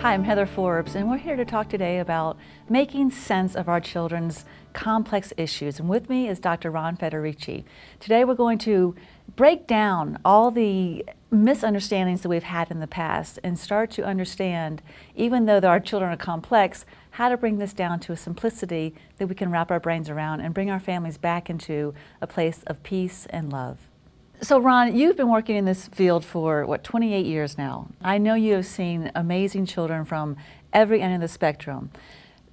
Hi, I'm Heather Forbes, and we're here to talk today about making sense of our children's complex issues. And with me is Dr. Ron Federici. Today we're going to break down all the misunderstandings that we've had in the past and start to understand, even though our children are complex, how to bring this down to a simplicity that we can wrap our brains around and bring our families back into a place of peace and love. So Ron, you've been working in this field for, 28 years now. I know you have seen amazing children from every end of the spectrum.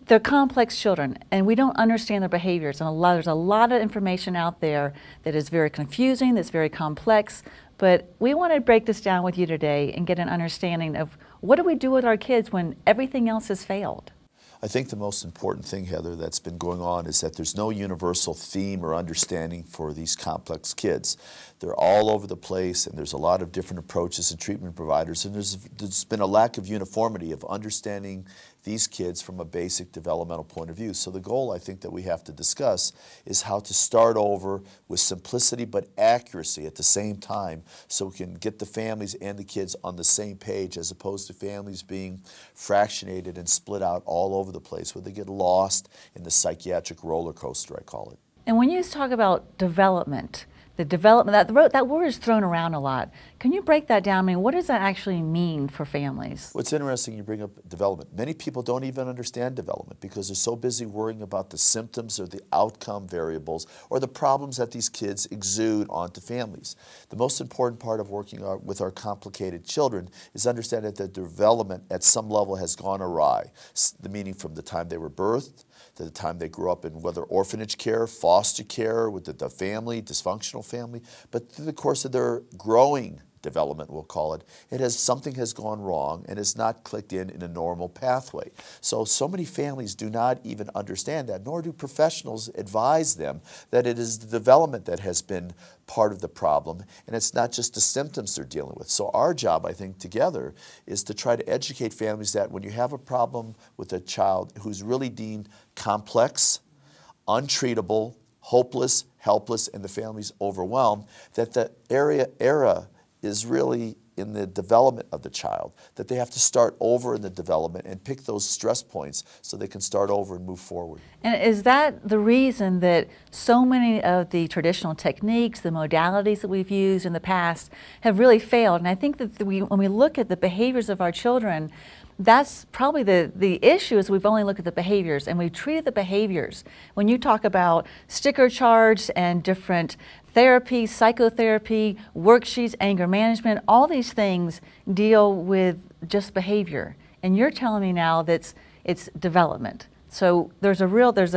They're complex children, and we don't understand their behaviors. And there's a lot of information out there that is very confusing, that's very complex, but we want to break this down with you today and get an understanding of what do we do with our kids when everything else has failed. I think the most important thing, Heather, that's been going on is that there's no universal theme or understanding for these complex kids. They're all over the place, and there's a lot of different approaches and treatment providers, and there's been a lack of uniformity of understanding these kids from a basic developmental point of view. So the goal, I think, that we have to discuss is how to start over with simplicity but accuracy at the same time so we can get the families and the kids on the same page, as opposed to families being fractionated and split out all over the place where they get lost in the psychiatric roller coaster, I call it. And when you talk about development, that word is thrown around a lot. Can you break that down? I mean, what does that actually mean for families? What's interesting, you bring up development. Many people don't even understand development because they're so busy worrying about the symptoms or the outcome variables or the problems that these kids exude onto families. The most important part of working with our complicated children is understanding that their development at some level has gone awry, the meaning from the time they were birthed to the time they grew up in whether orphanage care, foster care, with the family, dysfunctional family, but through the course of their growing development, we'll call it, something has gone wrong and has not clicked in a normal pathway. So many families do not even understand that, nor do professionals advise them that it is the development that has been part of the problem, and it's not just the symptoms they're dealing with. So our job, I think, together is to try to educate families that when you have a problem with a child who's really deemed complex, untreatable, hopeless, helpless, and the family's overwhelmed, that the era is really in the development of the child, that they have to start over in the development and pick those stress points so they can start over and move forward. And is that the reason that so many of the traditional techniques, the modalities that we've used in the past have really failed? And I think that when we look at the behaviors of our children, that's probably the issue is we've only looked at the behaviors and we've treated the behaviors. When you talk about sticker charts and different therapy, psychotherapy, worksheets, anger management, all these things deal with just behavior. And you're telling me now that it's development. So there's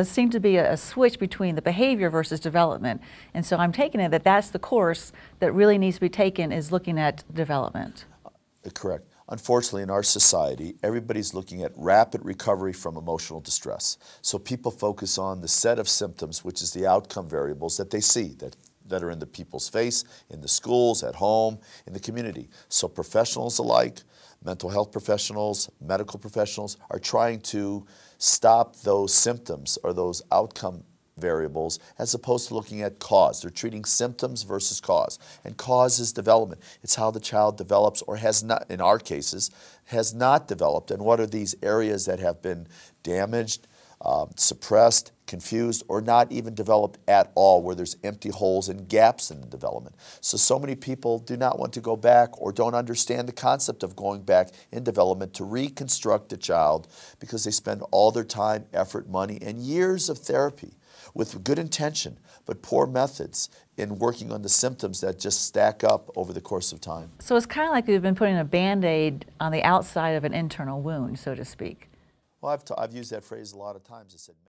seems to be a switch between the behavior versus development. And so I'm taking it that that's the course that really needs to be taken, is looking at development. Correct. Unfortunately, in our society, everybody's looking at rapid recovery from emotional distress. So people focus on the set of symptoms, which is the outcome variables that they see, that are in the people's face, in the schools, at home, in the community. So professionals alike, mental health professionals, medical professionals, are trying to stop those symptoms or those outcome variables as opposed to looking at cause. They're treating symptoms versus cause. And cause is development. It's how the child develops or has not, in our cases, has not developed. And what are these areas that have been damaged, suppressed, confused, or not even developed at all, where there's empty holes and gaps in the development. So many people do not want to go back or don't understand the concept of going back in development to reconstruct the child because they spend all their time, effort, money, and years of therapy with good intention, but poor methods in working on the symptoms that just stack up over the course of time. So it's kind of like we've been putting a Band-Aid on the outside of an internal wound, so to speak. Well, I've used that phrase a lot of times. I said,